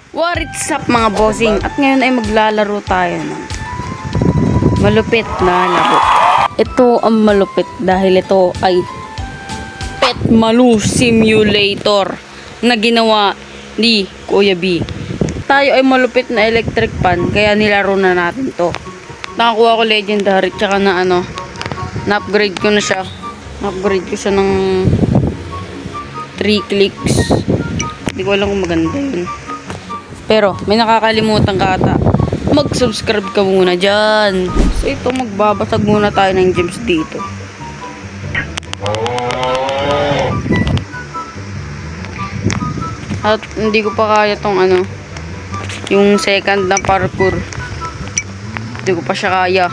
What's up mga bossing? At ngayon ay maglalaro tayo ng malupit na laro. Ito ang malupit dahil ito ay Pet Malu Simulator na ginawa ni Kuya B. Tayo ay malupit na electric pan kaya nilaro na natin to. Nakakuha ko legendary tsaka na na-upgrade ko na siya. Na-upgrade ko siya ng 3 clicks. Hindi ko alam kung maganda yun. Pero, may nakakalimutan ka ata. Mag-subscribe ka muna dyan. So, ito, magbabasag muna tayo ng gems dito. At, hindi ko pa kaya tong yung second na parkour. Hindi ko pa siya kaya.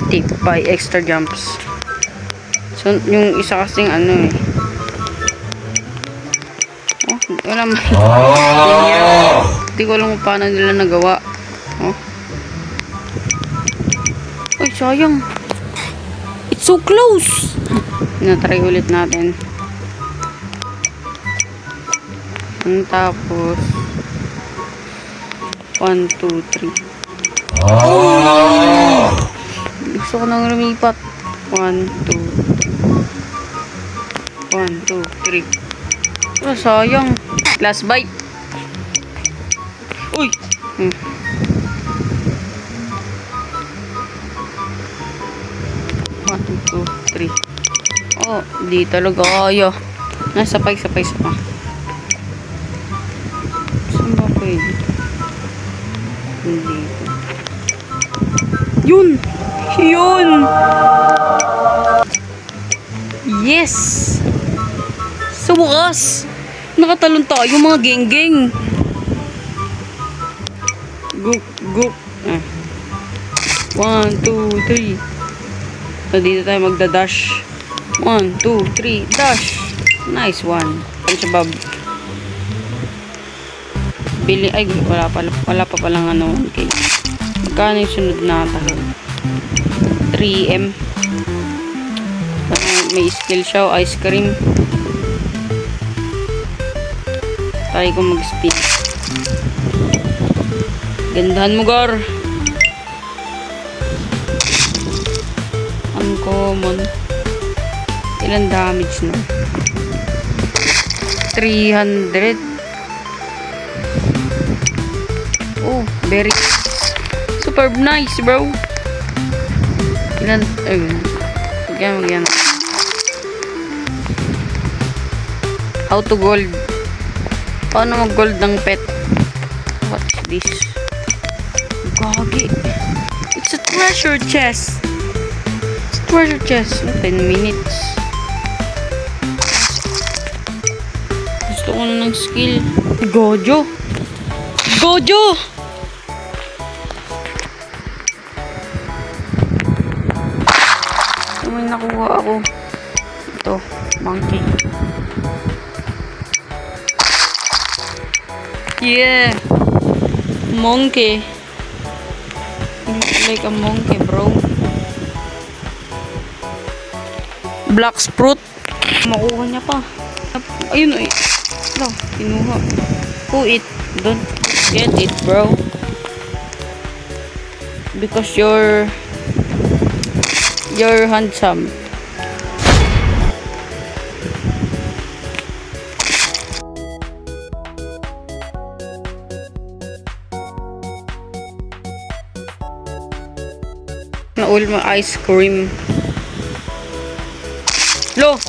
Tip by extra jumps. So, yung isa kasing wala man. Hindi ko alam kung paano nila nagawa. Ay, sayang. It's so close. Natry ulit natin. Tapos 1, 2, 3. Gusto ko nang lumipat. 1, 2, 3. Oh, sayang. Last bite. Uy. 1, 2, 3. Oh, di talaga kaya. Nasapay. Saan ba pwede? Hindi. Yun. Yes. Sa wakas, nakatalon tayo mga geng-geng. Go. 1, 2, 3. So, dito tayo magda-dash. 1, 2, 3, dash. Nice one. Pansabab. Bili, ay, wala pa palang 1K. Magkano yung sunod na tayo? 3M. May skill siya, ice cream. Try ko mag-spin. Gandahan mo, Gar. Uncommon. Ilan damage na? 300. Oh, very superb nice, bro. Ilan? Magyan. How to gold? Paano mag-gold ng pet? What is this? Gagi. It's a treasure chest. It's a treasure chest. 10 minutes. Gusto ko na ng skill. Gojo! May nakuha ako. Ito. Monkey. Yeah, monkey. You look like a monkey, bro. Black Sprout. Makuha niya pa. Ayun, ay. Ito, kinuha. It. Don't get it, bro. Because you're handsome. Naul mo ice cream. Lo!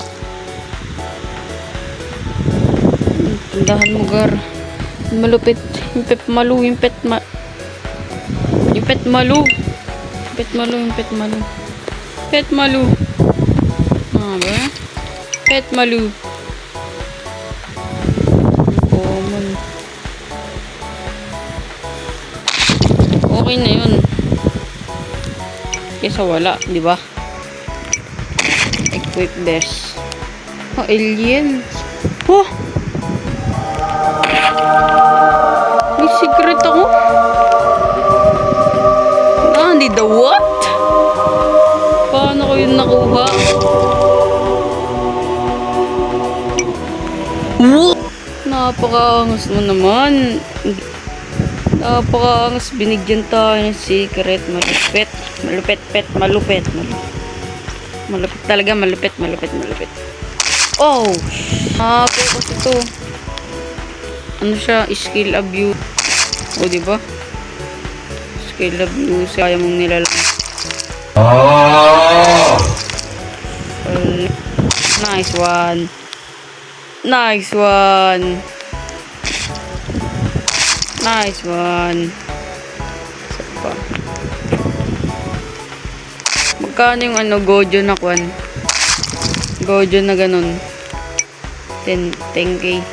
Tindahan mo, Gar. Malupit. Yung Pet Malu. Pet Malu. Ba? Pet Malu. Common. Okay na yun. Kesa wala, di ba? Equip this. Oh, aliens. Oh! May secret ako. Hindi the what? Paano ko yun nakuha? What? Napakaangas mo naman. Napakaangas. Binigyan tayo ng secret. Malupit. Malupit. Malupit talaga. Malupit. Oh! Okay kasi ito. Ano siya? Skill abuse. O, diba? Skill abuse. Kaya mong nilalang. Nice one. Nice one. Isa pa. Magkano yung ano, Gojo na kwan? Gojo na ganun. 10k.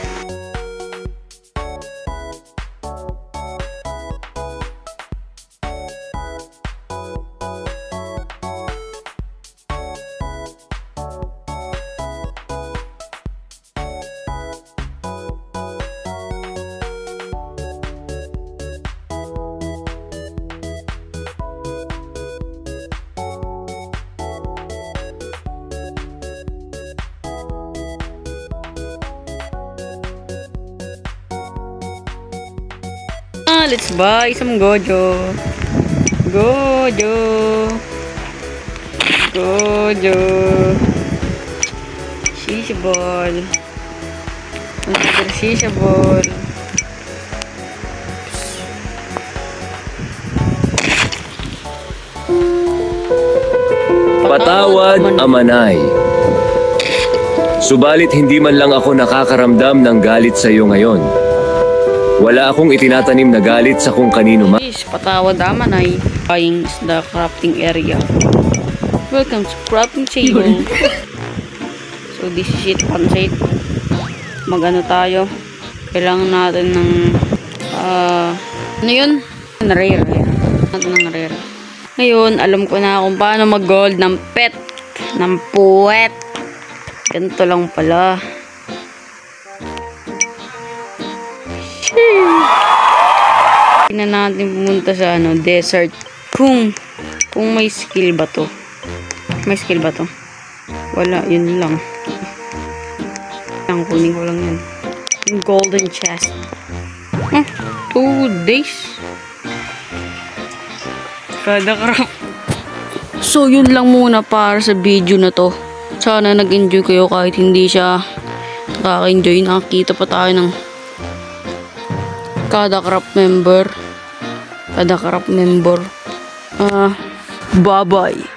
Let's buy some Gojo. Shisha ball. Shisha ball. Patawad, Amanay. Subalit hindi man lang ako nakakaramdam ng galit sa iyo ngayon. Wala akong itinatanim na galit sa kung kanino man. Patawad Amanay. Buying the crafting area. Welcome to crafting table. So this is it, pansait. Magano tayo. Kailangan natin ng ano yun? Rare. Ngayon, alam ko na kung paano mag-gold ng pet. Ng puwet. Ganito lang pala. Hindi na natin pumunta sa desert. Kung may skill ba to? Wala, yun lang. Kunin ko lang yan. Yung golden chest. 2 days. Kada crap. So, yun lang muna para sa video na to. Sana nag-enjoy kayo kahit hindi siya nakaka-enjoy. Nakakita pa tayo ng kada crop member. Bye-bye.